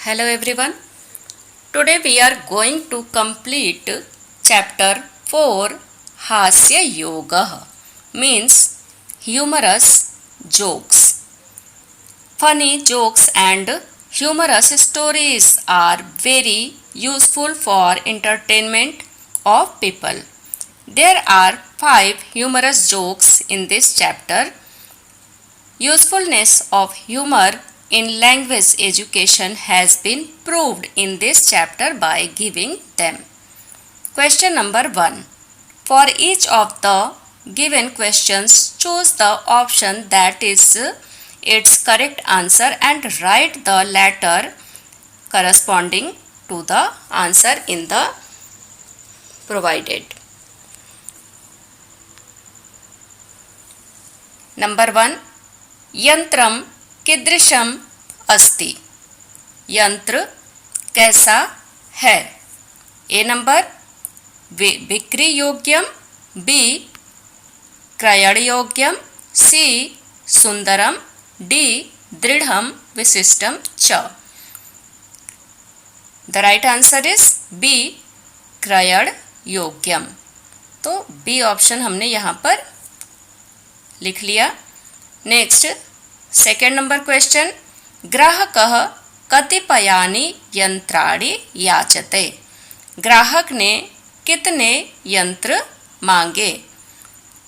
Hello everyone. Today we are going to complete chapter 4 Hasya Yoga means humorous jokes. Funny jokes and humorous stories are very useful for entertainment of people. There are 5 humorous jokes in this chapter. Usefulness of humor in language education has been proved in this chapter by giving them. Question number 1. For each of the given questions, choose the option that is its correct answer and write the letter corresponding to the answer in the provided. Number 1. यंत्रम कीदृशम अस्ति. यंत्र कैसा है. A number बिक्री योग्यम, B क्रयण योग्यम, C सुंदरम, D दृढ़म विशिष्टम च. The right answer is B क्रयण योग्यम. तो बी ऑप्शन हमने यहाँ पर लिख लिया. Next second number question. ग्राहकः कतिपयानि यंत्राणि याचते. ग्राहक ने कितने यंत्र मांगे.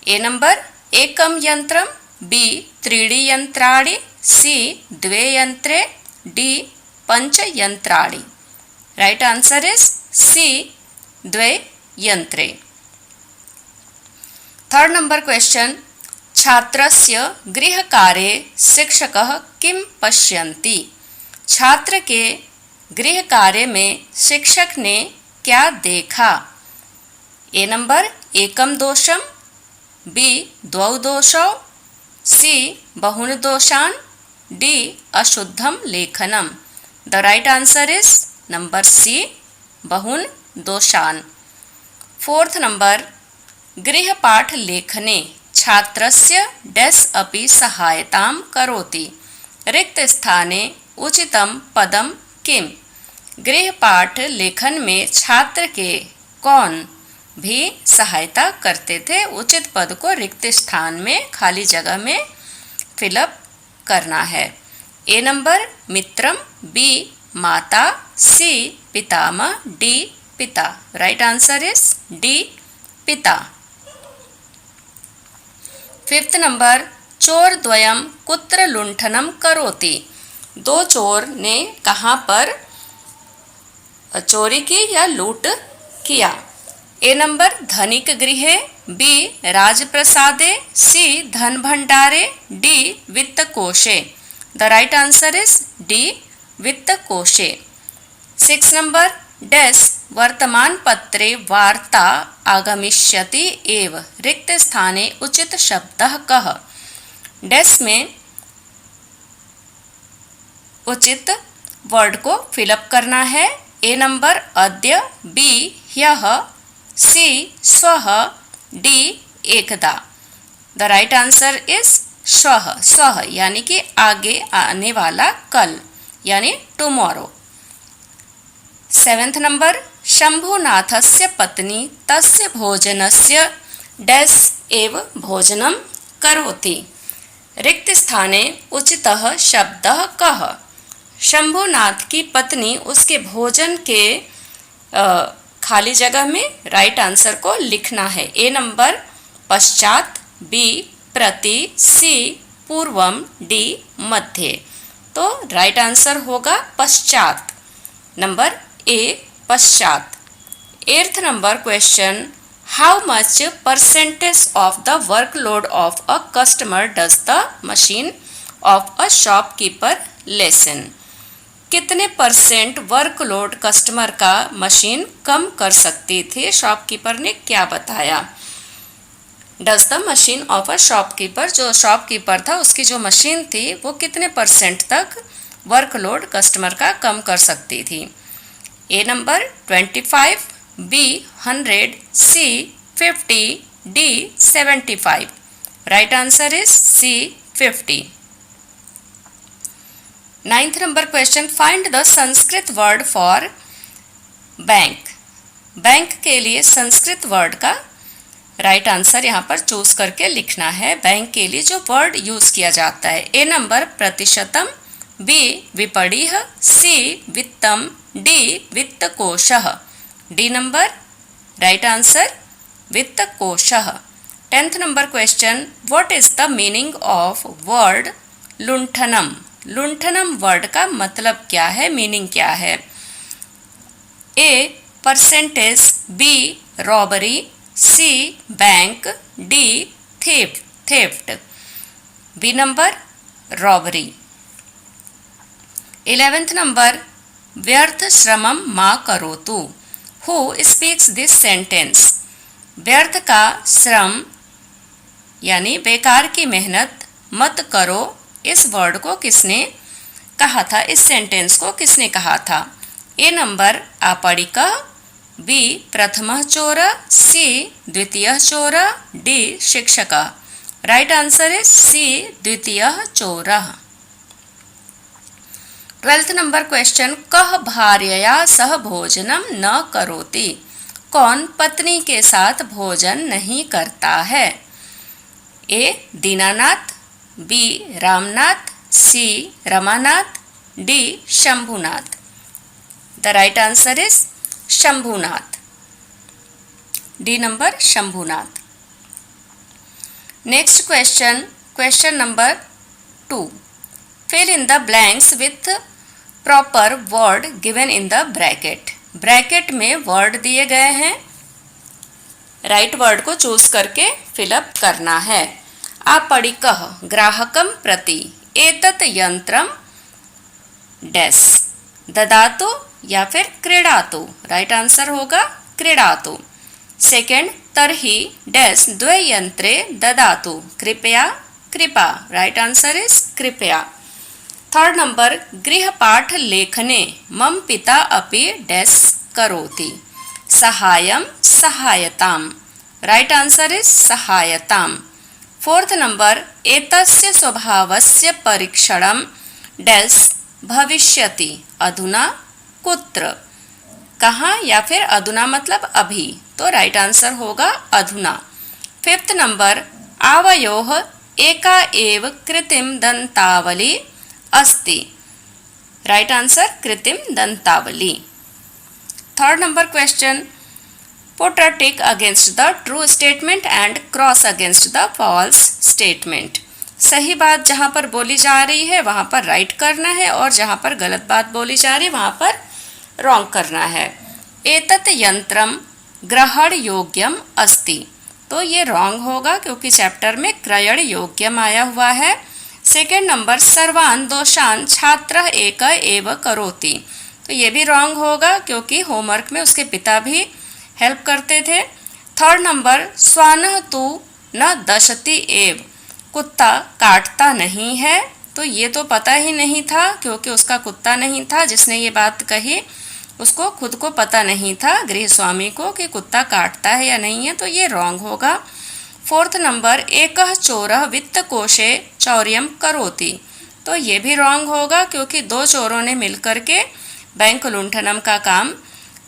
ए नंबर एकम यंत्रम, बी त्रीणि यंत्राणि, सी द्वे यंत्रे, डी पंच यंत्राणि. राइट आंसर इज सी द्वे यंत्रे. Third number question. छात्रस्य गृहकार्ये शिक्षकः किं पश्यन्ति. छात्र के गृह कार्य में शिक्षक ने क्या देखा. ए नंबर एकम दोषम, बी द्वौ दोषौ, सी बहुन दोषान, डी अशुद्धम लेखनम. The right answer is number C बहुन दोषान. Fourth number. गृहपाठ लेखने छात्रस्य डैश अपि सहायतां करोति. रिक्त स्थाने उचितम पदम किम. गृहपाठ लेखन में छात्र के कौन भी सहायता करते थे. उचित पद को रिक्त स्थान में खाली जगह में फिलअप करना है. ए नंबर मित्रम, बी माता, सी पितामह, डी पिता. राइट आंसर इज डी पिता. Fifth number. चोर द्वयम कुत्र लुंठनम करोति. दो चोर ने कहाँ पर चोरी की या लूट किया. ए नंबर धनिक गृहे, बी राजप्रसादे, सी धन भंडारे, डी वित्त कोशे. The right answer is D वित्त कोशे. Six number. डैश वर्तमान पत्रे वार्ता आगमिष्यति एव. रिक्त स्थाने उचित शब्दः कः. डैश में उचित वर्ड को फिलअप करना है. ए नंबर अद्य, बी ह्यः, सी स्वः, डी एकदा. द राइट आंसर इज स्वः. स्वः यानी कि आगे आने वाला कल यानी टुमारो. Seventh number. शंभुनाथस्य पत्नी तस्य भोजनस्य डैश एव भोजनम करोति. रिक्त स्थाने उचितः शब्दः कः. शंभुनाथ की पत्नी उसके भोजन के खाली जगह में राइट आंसर को लिखना है. ए नंबर पश्चात, बी प्रति, सी पूर्वम, डी मध्य. तो राइट आंसर होगा पश्चात. नंबर ए पश्चात. Eighth number question. How much percentage of the workload of a customer does the machine of a shopkeeper lesson. कितने परसेंट वर्कलोड कस्टमर का मशीन कम कर सकती थी. शॉपकीपर ने क्या बताया. Does the machine of a shopkeeper. जो शॉपकीपर था उसकी जो मशीन थी वो कितने परसेंट तक वर्कलोड कस्टमर का कम कर सकती थी. A number 25, B 100, C 50, D 75. Right answer is C 50. 9th number question, find the Sanskrit word for bank. Bank के लिए संस्कृत वर्ड का राइट आंसर यहाँ पर चूज करके लिखना है। बैंक के लिए जो वर्ड यूज किया जाता है, ए नंबर प्रतिशतम, बी विपणिः, सी वित्तम, डी वित्तकोशः। डी नंबर राइट आंसर वित्तकोशः। 10th number question, what is the meaning of word लुंठनम। लुंठनम वर्ड का मतलब क्या है, मीनिंग क्या है। A percentage, B robbery, C bank, D theft. B number robbery. 11th number, व्यर्थ श्रमम मा करोतु। Who speaks this sentence. व्यर्थ का श्रम यानी बेकार की मेहनत मत करो, इस वर्ड को किसने कहा था, इस सेंटेंस को किसने कहा था। ए नंबर आपणिकः, बी प्रथमः चोरः, सी द्वितीयः चोरः, डी शिक्षकः। राइट आंसर इज सी द्वितीयः चोरः। 12th नंबर क्वेश्चन, कः भार्यया सह भोजनम न करोति। कौन पत्नी के साथ भोजन नहीं करता है। A Dinanath, B Ramnath, C Ramanath, D Shambhunath. The right answer is Shambhunath. D number Shambhunath. Next question, question number 2, fill in the blanks with proper word given in the bracket. Bracket में वर्ड दिए गए हैं, राइट वर्ड को चूज करके फिलअप करना है। आपणिकः ग्राहकं प्रति, एतत् यंत्रम डैश ददातु या फिर क्रीडातु। राइट आंसर होगा क्रीडातु। सेकेंड, तर्हि डैश द्वे यंत्रे ददातु, कृपया कृपा। राइट आंसर इज कृपया। थर्ड नंबर, गृहपाठ लेखने मम पिता अपि डैश करोति, सहायम सहायताम। राइट आंसर इज सहायताम। फोर्थ नंबर, एतस्य स्वभावस्य परीक्षणं डैश भविष्यति, अधुना कुत्र। कहाँ या फिर अधुना मतलब अभी, तो राइट आंसर होगा अधुना। फिफ्थ नंबर, आवयोः एका एव कृत्रिम दंतावली अस्ति। राइट आंसर कृत्रिम दंतावली। Third number question, put a tick against the true statement and cross against the false statement. सही बात जहाँ पर बोली जा रही है वहाँ पर राइट करना है, और जहाँ पर गलत बात बोली जा रही है वहाँ पर रॉन्ग करना है। एतत् यंत्रम ग्रहण योग्यम अस्ति, तो ये रॉन्ग होगा क्योंकि चैप्टर में क्रयण योग्यम आया हुआ है। सेकेंड नंबर, सर्वान दोषान छात्र एक एव करोति, तो ये भी रॉन्ग होगा क्योंकि होमवर्क में उसके पिता भी हेल्प करते थे। थर्ड नंबर, स्वानः तु न दशति एव, कुत्ता काटता नहीं है, तो ये तो पता ही नहीं था क्योंकि उसका कुत्ता नहीं था जिसने ये बात कही, उसको खुद को पता नहीं था गृह स्वामी को कि कुत्ता काटता है या नहीं है, तो ये रॉन्ग होगा। फोर्थ नंबर, एकः चोरः वित्तकोशे चौर्यम करोति, तो ये भी रॉन्ग होगा क्योंकि दो चोरों ने मिलकर के बैंक लुंठनम का काम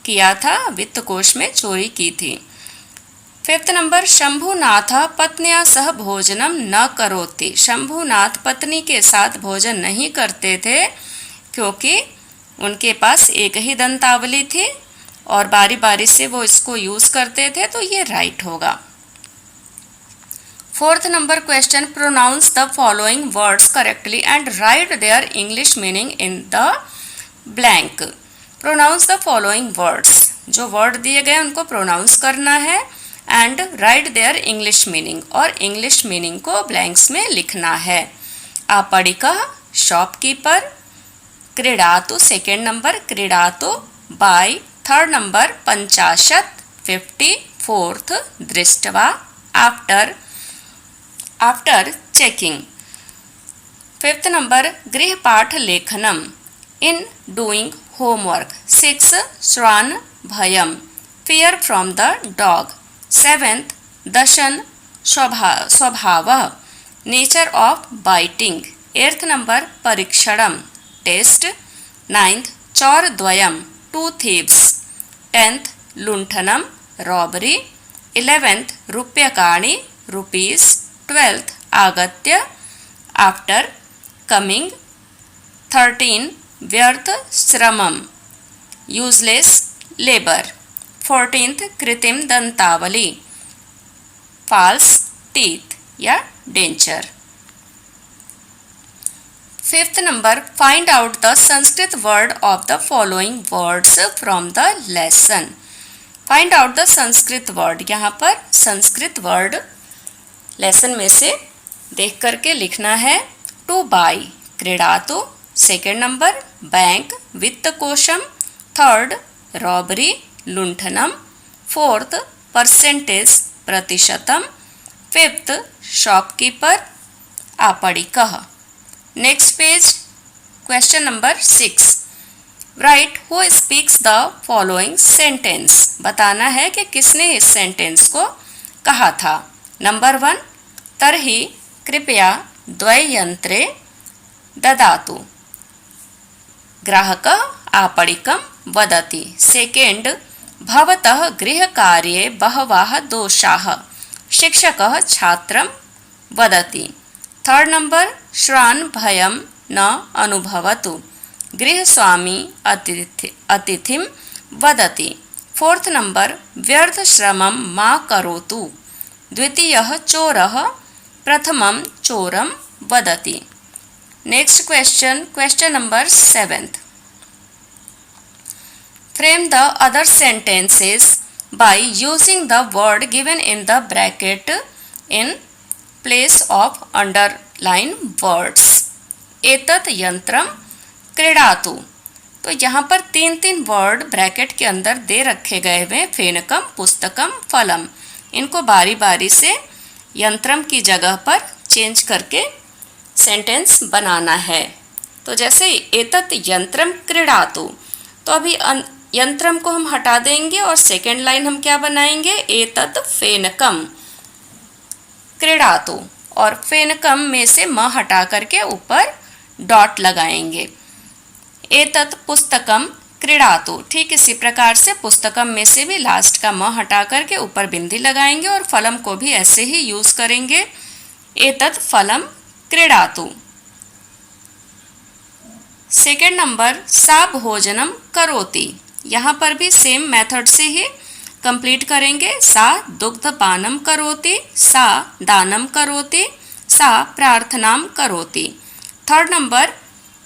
किया था, वित्त कोष में चोरी की थी। फिफ्थ नंबर, शंभुनाथ पत्निया सह भोजनम न करोति। शंभुनाथ पत्नी के साथ भोजन नहीं करते थे क्योंकि उनके पास एक ही दंतावली थी और बारी बारी से वो इसको यूज करते थे, तो ये राइट होगा। Fourth number question, pronounce the following words correctly and write their English meaning in the blank. Pronounce the following words, जो वर्ड दिए गए उनको प्रोनाउंस करना है and write their English meaning, और इंग्लिश मीनिंग को ब्लैंक्स में लिखना है। आपणिकः शॉपकीपर, क्रीडातु सेकेंड नंबर, क्रीडातु बाय। Third number, 50 50। फोर्थ, दृष्ट्वा आफ्टर चेकिंग। फिफ्थ नंबर, गृहपाठ लेखनम इन डूइंग होमवर्क। 6, श्वान भयम, fear from the dog. 7th, दशन स्वभाव, nature of biting. 8th number, परीक्षणम, टेस्ट, 9th चौरद्वयम 2 thieves, 10th लुंठनम रॉबरी, 11th रूप्यकाणि rupees, 12th आगत्य आफ्टर कमिंग, 13 व्यर्थ श्रमम यूजलेस लेबर, 14th कृत्रिम दंतावली फॉल्स टीथ या denture. 5th number find out the Sanskrit word of the following words from the lesson. Find out the Sanskrit word, यहाँ पर Sanskrit word lesson में से देख करके लिखना है। टू बाई क्रीडातु, सेकेंड नंबर बैंक वित्त कोशम, थर्ड रॉबरी लुंठनम, फोर्थ परसेंटेज प्रतिशतम, फिफ्थ शॉपकीपर आपड़िकः। Next page question number 6, write who speaks the following sentence. बताना है कि किसने इस सेंटेंस को कहा था। नंबर 1 तर्हि कृपया द्वययंत्रे ददातु, ग्राहकः आपणिकं वदति। सेकेंड भवतः गृहकार्ये बहवः दोषाः, शिक्षकः छात्रं वदति। थर्ड नंबर श्वान भयं न अनुभवतु, गृहस्वामी अतिथिं वदति। फोर्थ नंबर व्यर्थ श्रमं मा करोतु, द्वितीयः चोरः प्रथमं चोरं वदति। Next question number 7, frame the other sentences by using the word given in the bracket in place of underline words। एतत् यंत्रम क्रीडातु, तो यहाँ पर 3 वर्ड ब्रैकेट के अंदर दे रखे गए हुए, फेनकम पुस्तकम फलम। इनको बारी बारी से यंत्रम की जगह पर चेंज करके सेंटेंस बनाना है। तो जैसे एतत् यंत्रम क्रीडातु, तो अभी यंत्रम को हम हटा देंगे और सेकेंड लाइन हम क्या बनाएंगे, एतत् फेनकम क्रीडातु, और फेनकम में से म हटा करके ऊपर डॉट लगाएंगे। एतत् पुस्तकम क्रीडातु, ठीक इसी प्रकार से पुस्तकम में से भी लास्ट का म हटा करके ऊपर बिंदी लगाएंगे और फलम को भी ऐसे ही यूज करेंगे। एतत् फलम क्रीडातु। सेकेंड नंबर सा भोजनम करोति, यहाँ पर भी सेम मेथड से ही कंप्लीट करेंगे। सा दुग्ध पानम करोति, सा दानम करोति, सा प्रार्थनाम करोति। थर्ड नंबर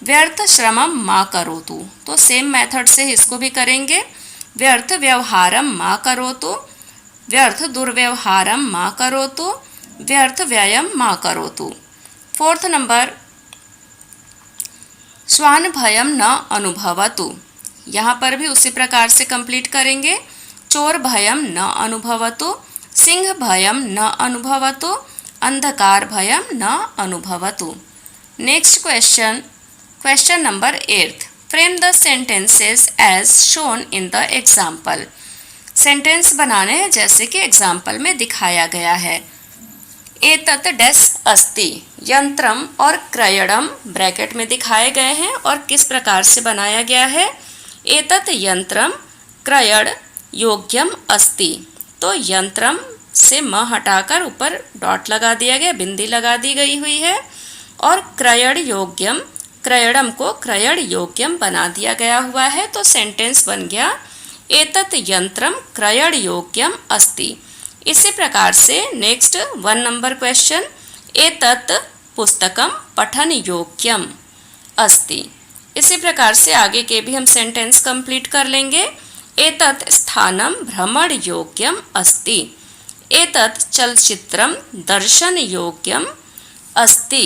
व्यर्थ श्रमम मा करोतु, तो सेम मेथड से इसको भी करेंगे। व्यर्थ व्यवहारम मा करोतु, व्यर्थ दुर्व्यवहारम मा करोतु, व्यर्थ व्ययम मा करोतु। फोर्थ नंबर श्वान भयम न अनुभवतु, यहाँ पर भी उसी प्रकार से कंप्लीट करेंगे। चोर भयम न अनुभवतु, सिंह भयम न अनुभवतु, अंधकार भयम न अनुभवतु। Next question number 8, frame the sentences as shown in the example. Sentence बनाने हैं जैसे कि एग्जाम्पल में दिखाया गया है। एतत् डैश अस्ति, यंत्रम और क्रयणम ब्रैकेट में दिखाए गए हैं और किस प्रकार से बनाया गया है। एतत् यंत्रम क्रयण योग्यम अस्ति, तो यंत्रम से म हटाकर ऊपर डॉट लगा दिया गया, बिंदी लगा दी गई हुई है, और क्रयण योग्यम, क्रयणम को क्रयण योग्यम बना दिया गया हुआ है। तो सेंटेंस बन गया एतत् यंत्रम क्रयण योग्यम अस्ति। इसी प्रकार से नेक्स्ट 1 नंबर क्वेश्चन, एतत् पुस्तकम पठन योग्यम अस्ति। इसी प्रकार से आगे के भी हम सेंटेंस कंप्लीट कर लेंगे। एतत् स्थानम भ्रमण योग्यम अस्ति, एतत् चलचित्रम दर्शन योग्यम अस्ति।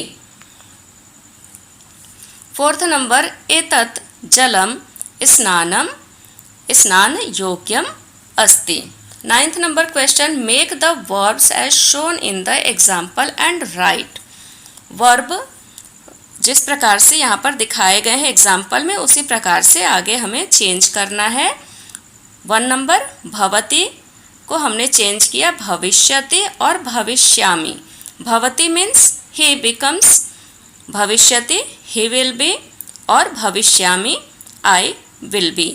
फोर्थ नंबर एतत् जलम स्नान योग्यम अस्ति। 9th number question, make the verbs as shown in the example and write. Verb जिस प्रकार से यहाँ पर दिखाए गए हैं एग्जाम्पल में, उसी प्रकार से आगे हमें चेंज करना है। 1 नंबर भवति को हमने चेंज किया भविष्यति और भविष्यामि। भवति मीन्स ही बिकम्स, भविष्यति ही विल बी, और भविष्यामि I will be.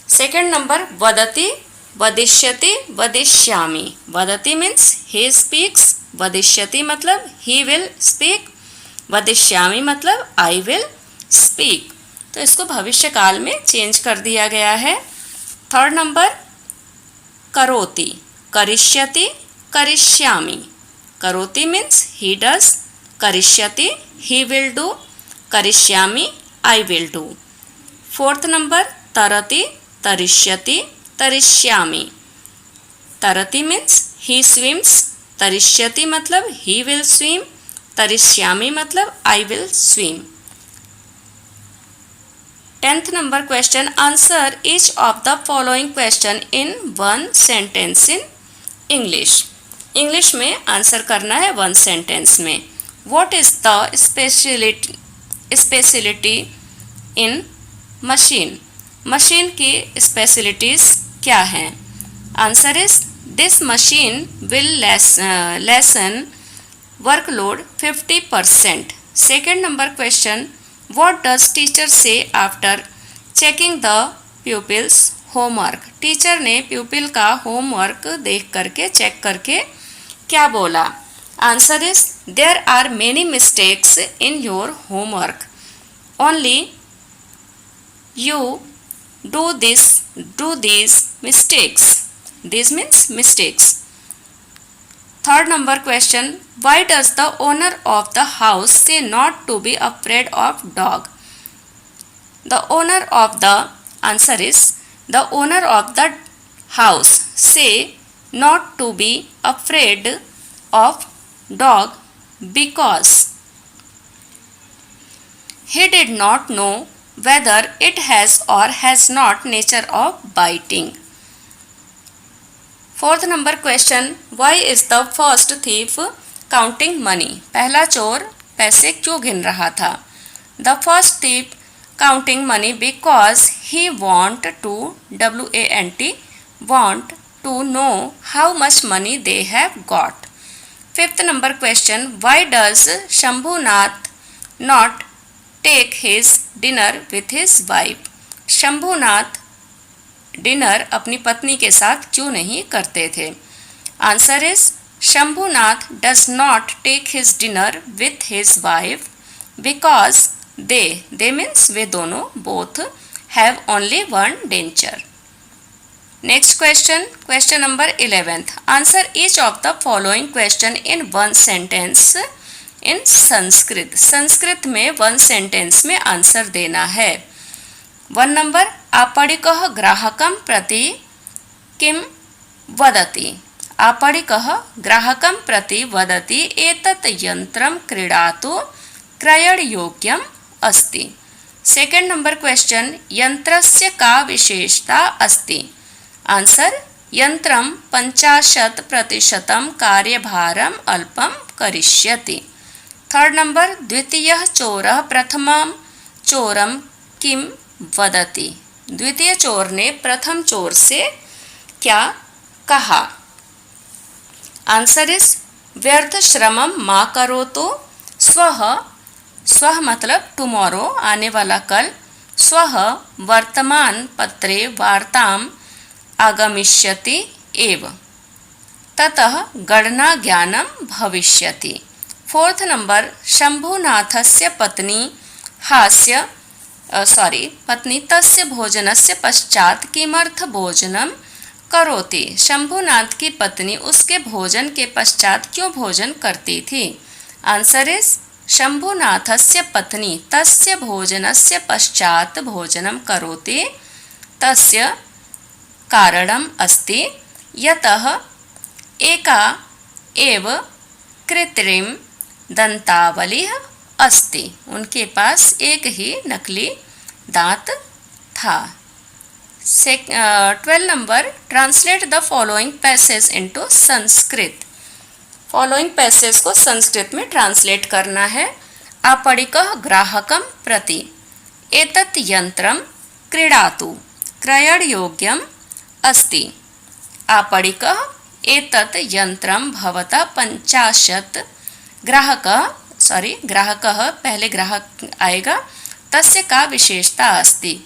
Second number वदति, वदिष्यति, वदिष्यामि। वदति मीन्स ही स्पीक्स, वदिष्यति मतलब ही विल स्पीक, वदिष्यामि मतलब आई विल स्पीक। तो इसको भविष्य काल में चेंज कर दिया गया है। थर्ड नंबर करोति, करिष्यति, करिष्यामि। करोति मीन्स ही डज, करिष्यति ही विल डू, करिष्यामि I will do. Fourth number तरति, तरिष्यति, तरिष्यामि। तरति मीन्स ही स्विम्स, तरिष्यति मतलब ही विल स्विम, तरिष्यामि मतलब I will swim. 10th number question, answer each of the following question in one sentence in English. English में आंसर करना है वन सेंटेंस में। What is the speciality in machine? Machine की specialities क्या हैं? Answer is this machine will lesson workload 50%. Second number question, What does teacher say after checking the pupils homework? Teacher ने प्यूपिल का homework देख करके check करके क्या बोला? Answer is there are many mistakes in your homework, only you do these mistakes. This means mistakes. Third number question, why does the owner of the house say not to be afraid of dog? The owner of the, answer is the owner of the house say not to be afraid of dog because he did not know whether it has or has not nature of biting. Fourth number question, why is the first thief counting money? पहला चोर पैसे क्यों गिन रहा था? The first thief counting money because he want to want to know how much money they have got. Fifth number question, why does Shambhunath not take his dinner with his wife? Shambhunath dinner अपनी पत्नी के साथ क्यों नहीं करते थे? Answer is Shambhunath does not take his dinner with his wife because they means वे दोनों both have only one denture. Next question, question number 11th, answer each of the following question in one sentence in Sanskrit. Sanskrit में one sentence में answer देना है. 1 number, आपणिकः ग्राहकं प्रति किं वदति? आपणिकः ग्राहकं प्रति वदति एतत् यन्त्रं क्रीणातु क्रयणयोग्यम् अस्ति. सेकेंड नंबर क्वेश्चन, यन्त्रस्य का विशेषता अस्ति? आंसर, यन्त्रं 50% कार्यभारम् अल्पं करिष्यति. थर्ड नंबर, द्वितीयः चोरः प्रथमं चोरं किं वदति? द्वितीय चोर ने प्रथम चोर से क्या कहा? आंसर इज व्यर्थ श्रमम मा करोतु स्वः मतलब टुमारो आने वाला कल, स्वः वर्तमान पत्रे वार्ताम आगमिष्यति एव ततः गणना ज्ञानम भविष्यति. फोर्थ नंबर, शंभुनाथस्य पत्नी तस्य भोजनस्य पश्चात किमर्थ भोजनम करोति? शंभुनाथ की पत्नी उसके भोजन के पश्चात क्यों भोजन करती थी? आंसर इज शंभुनाथस्य पत्नी तस्य भोजनस्य पश्चात भोजनम करोति तस्य कारणम अस्ति यतः एका एव कृत्रिम दंतावलिः अस्ति. उनके पास एक ही नकली दांत था. 12 number, translate the following passage into Sanskrit. Following passage को संस्कृत में ट्रांसलेट करना है. आपणिकः ग्राहकं प्रति एतत् यन्त्रं क्रीणातु क्रयणयोग्यम् अस्ति. आपणिकः एतत् यन्त्रं भवता 50 ग्राहकः पहले ग्राहक आएगा तस्य का विशेषता अस्ति?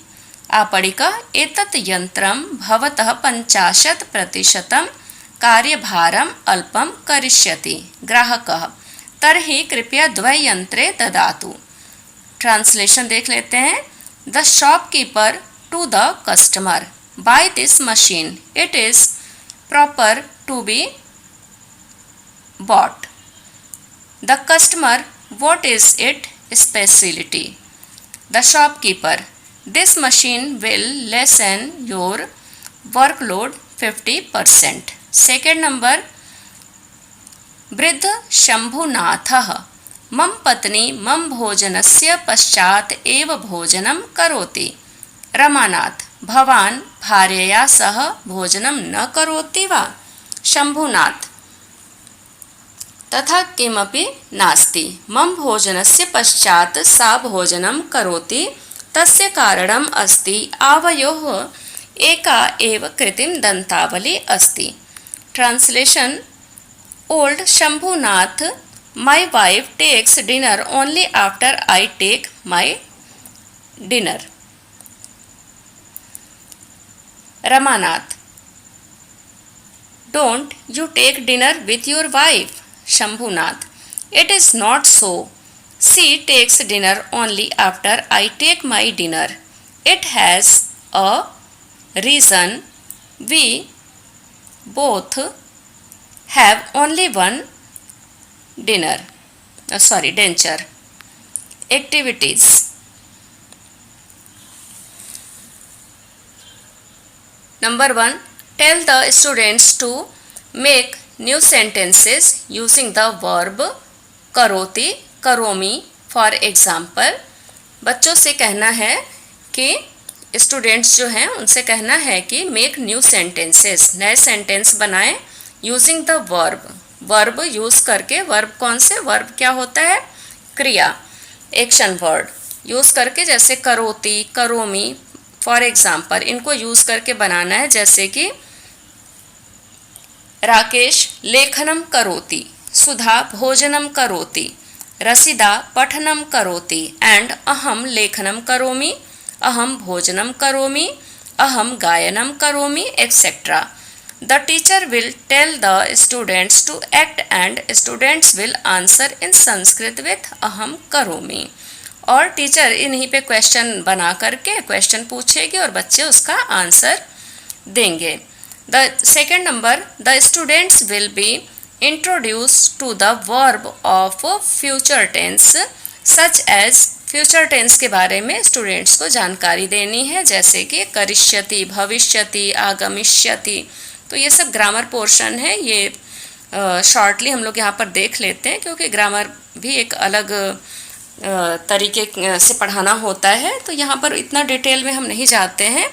आपणिकः एतत् यन्त्रं भवतः 50% कार्यभारम् अल्पं करिष्यति। ग्राहकः तर्हि कृपया द्वयंत्रे ददातु। ट्रांसलेशन देख लेते हैं। The shopkeeper to the customer, buy this machine, it is proper to be bought. The customer, what is its specialty? The shopkeeper, this machine will lessen your workload 50%. Second number, वृद्ध शंभुनाथः मम पत्नी मम भोजनस्य पश्चात् एव भोजनं करोति। रमानाथ, भवान् भार्यया सह भोजनं न करोति वा? शंभुनाथ, तथा किमपि नास्ति, मम भोजनस्य पश्चात् सा भोजनं करोति, तस्य कारणम् अस्ति आवयोः एका एव कृत्रिम दन्तावली अस्ति। Translation, old Shambhunath, my wife takes dinner only after I take my dinner. Ramanath, don't you take dinner with your wife? Shambhunath, it is not so. She takes dinner only after I take my dinner. It has a reason. We both have only one denture. Activities. Number 1. Tell the students to make new sentences using the verb करोति, करोमि। For example, बच्चों से कहना है कि students जो हैं उनसे कहना है कि मेक न्यू सेंटेंसेस, नए सेंटेंस बनाएं using the verb, verb use करके। वर्ब कौन से? वर्ब क्या होता है? क्रिया, एक्शन वर्ड यूज करके, जैसे करोति, करोमि। फॉर एग्जाम्पल, इनको यूज करके बनाना है, जैसे कि राकेश लेखनम करोति, सुधा भोजनम करोति, रसिदा पठनम करोति एंड अहम लेखनम करोमि, अहम भोजनम करोमि, अहम गायनम करोमि, etcetera. The teacher will tell the students to act and students will answer in Sanskrit with अहम करोमि। और टीचर इन्हीं पे क्वेश्चन बना करके क्वेश्चन पूछेगी और बच्चे उसका आंसर देंगे। The second number, the students will be introduced to the verb of future tense such as future tense के बारे में स्टूडेंट्स को जानकारी देनी है, जैसे कि करिष्यति, भविष्यति, आगमिष्यति। तो ये सब ग्रामर पोर्शन है, ये शॉर्टली हम लोग यहाँ पर देख लेते हैं, क्योंकि ग्रामर भी एक अलग तरीके से पढ़ाना होता है, तो यहाँ पर इतना डिटेल में हम नहीं जाते हैं,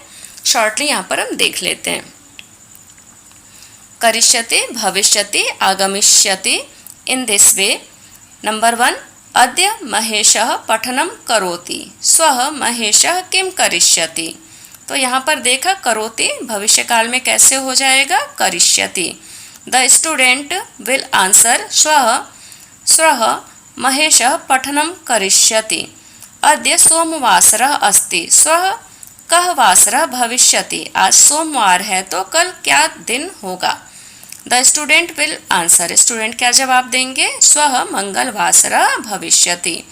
शॉर्टली यहाँ पर हम देख लेते हैं। करिष्यति, भविष्यति, आगमिष्यति। इन दिस वे, नंबर 1, अद्य महेशः पठनं करोति, श्वः महेशः किं करिष्यति। तो यहाँ पर देखा करोति भविष्य काल में कैसे हो जाएगा? करिष्यति। द स्टूडेंट विल आंसर श्वः महेशः पठनं करिष्यति। अद्य सोमवासरः अस्ति, श्वः कः वासरः भविष्यति। आज सोमवार है तो कल क्या दिन होगा? The student will answer, student क्या जवाब देंगे? श्वः मंगलवासरः भविष्यति।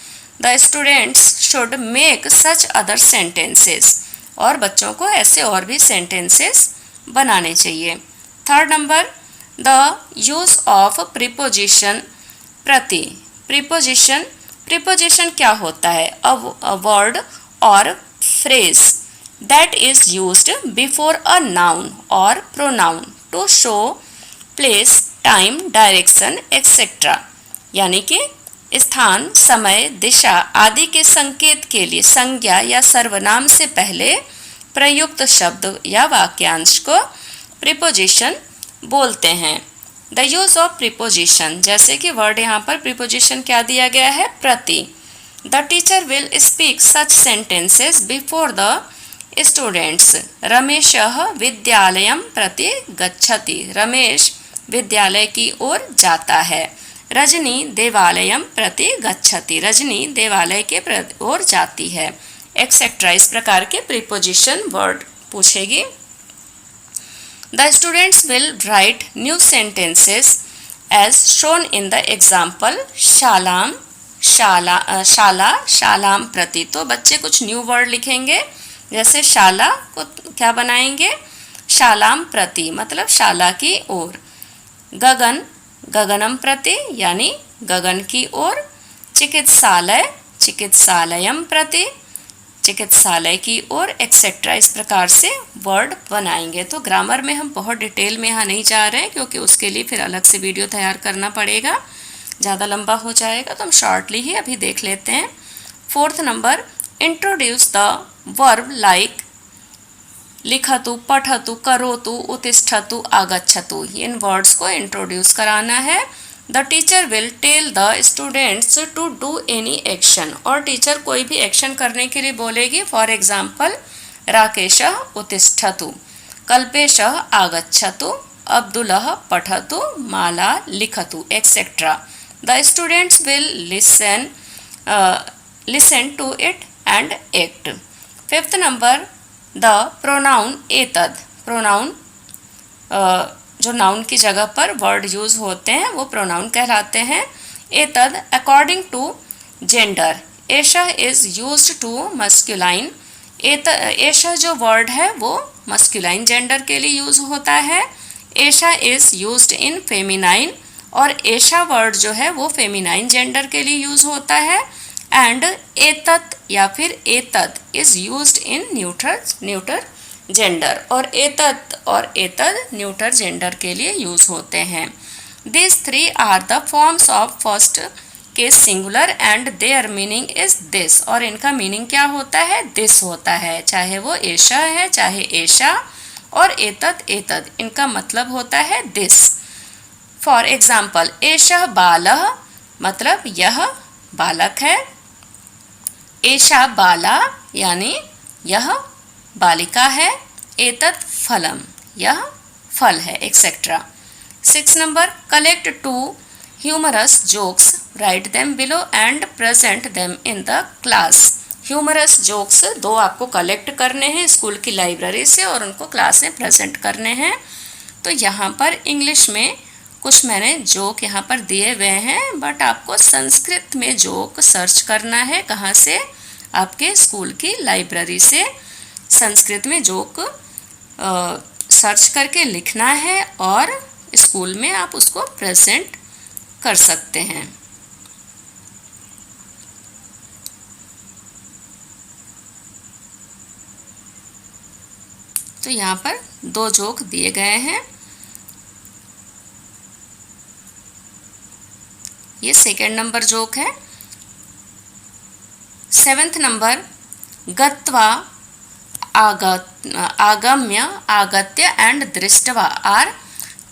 The students should make such other sentences, और बच्चों को ऐसे और भी सेंटेंसेस बनाने चाहिए। Third number, the use of preposition प्रति। प्रीपोजिशन क्या होता है? अ वर्ड और phrase that is used before a noun or pronoun to show place, time, direction, etc. यानी कि स्थान, समय, दिशा आदि के संकेत के लिए संज्ञा या सर्वनाम से पहले प्रयुक्त शब्द या वाक्यांश को प्रीपोजिशन बोलते हैं। द यूज ऑफ प्रीपोजिशन, जैसे कि वर्ड यहाँ पर प्रीपोजिशन क्या दिया गया है? प्रति। The teacher will speak such sentences before the students. रमेशः विद्यालयं प्रति गच्छति, रमेश विद्यालय की ओर जाता है। रजनी देवालयम प्रति गच्छति, रजनी देवालय के ओर जाती है, एक्सेट्रा। इस प्रकार के प्रीपोजिशन वर्ड पूछेगी। The students will write new sentences as shown in the example शालाम, शाला शालाम प्रति। तो बच्चे कुछ न्यू वर्ड लिखेंगे, जैसे शाला को क्या बनाएंगे, शालाम प्रति मतलब शाला की ओर। गगन गगनम प्रति यानी गगन की ओर। चिकित्सालय चिकित्सालयम प्रति चिकित्सालय की ओर, एक्सेट्रा। इस प्रकार से वर्ड बनाएंगे। तो ग्रामर में हम बहुत डिटेल में यहाँ नहीं जा रहे हैं, क्योंकि उसके लिए फिर अलग से वीडियो तैयार करना पड़ेगा, ज़्यादा लंबा हो जाएगा, तो हम शॉर्टली ही अभी देख लेते हैं। 4th number, introduce the verb like लिखतु, पठतु, करोतु, उत्तिष्ठतु, आगच्छतु। इन वर्ड्स को इंट्रोड्यूस कराना है। The teacher will tell the students to do any action, और टीचर कोई भी एक्शन करने के लिए बोलेगी। फॉर एग्जाम्पल, राकेशः उत्तिष्ठतु, कल्पेशः आगच्छतु, अब्दुलः पठतु, माला लिखतु, etcetera. The students will listen to it and act. 5th number, the pronoun एतद, प्रोनाउन जो नाउन की जगह पर वर्ड यूज होते हैं वो प्रोनाउन कहलाते हैं। एतद अकॉर्डिंग टू जेंडर, एशा इज यूज्ड टू मस्कुलाइन। एशा जो वर्ड है वो मस्कुलाइन जेंडर के लिए यूज होता है। Esha is used in feminine, और एशा वर्ड जो है वो फेमिनाइन जेंडर के लिए यूज होता है। एंड एतत या फिर एतद is used in neuter gender, और एतद न्यूटर जेंडर के लिए यूज होते हैं। This 3 are the forms of first case singular and their meaning is this, और इनका मीनिंग क्या होता है, दिस होता है। चाहे वो एशा है, चाहे एशा, और एतद इनका मतलब होता है दिस। फॉर एग्जाम्पल, एशः बालः मतलब यह बालक है। एशा बाला यानी यह बालिका है। एतत् फलम यह फल है, etcetera. 6 number, collect 2 humorous jokes, write them below and present them in the class. Humorous jokes 2 आपको कलेक्ट करने हैं स्कूल की लाइब्रेरी से, और उनको क्लास में प्रेजेंट करने हैं। तो यहाँ पर इंग्लिश में कुछ मैंने जोक यहाँ पर दिए हुए हैं, बट आपको संस्कृत में जोक सर्च करना है। कहाँ से, आपके स्कूल की लाइब्रेरी से संस्कृत में जोक सर्च करके लिखना है, और स्कूल में आप उसको प्रेजेंट कर सकते हैं। तो यहाँ पर 2 जोक दिए गए हैं। ये 2nd नंबर जोक है। 7th नंबर, गत्वा आगम्य आगत्य एंड दृष्टवा आर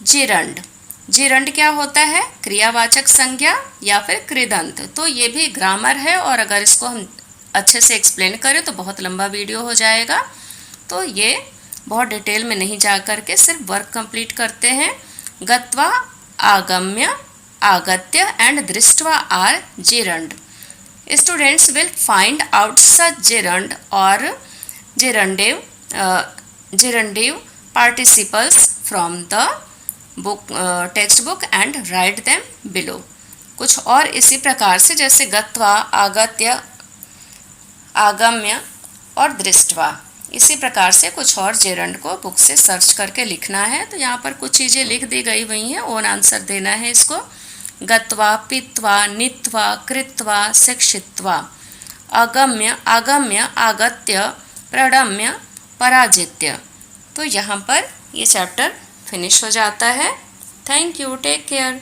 जिरंड। जिरंड क्या होता है, क्रियावाचक संज्ञा या फिर कृदंत। तो ये भी ग्रामर है, और अगर इसको हम अच्छे से एक्सप्लेन करें तो बहुत लंबा वीडियो हो जाएगा, तो ये बहुत डिटेल में नहीं जा करके सिर्फ वर्क कंप्लीट करते हैं। गत्वा आगम्य आगत्य एंड दृष्टवा are gerund. Students will find out such gerund और gerundive participles from the text book and write them below. कुछ और इसी प्रकार से, जैसे गत्वा, आगत्य, आगम्य और दृष्टवा, इसी प्रकार से कुछ और जेरंड को बुक से सर्च करके लिखना है। तो यहाँ पर कुछ चीज़ें लिख दी गई हुई हैं, ओन आंसर देना है इसको। गत्वा, पीत्वा, नीत्वा, कृत्वा, शिक्षित्वा। अगम्य, आगम्य, आगत्य, प्रणम्य, पराजित्य। तो यहाँ पर ये चैप्टर फिनिश हो जाता है। Thank you, take care.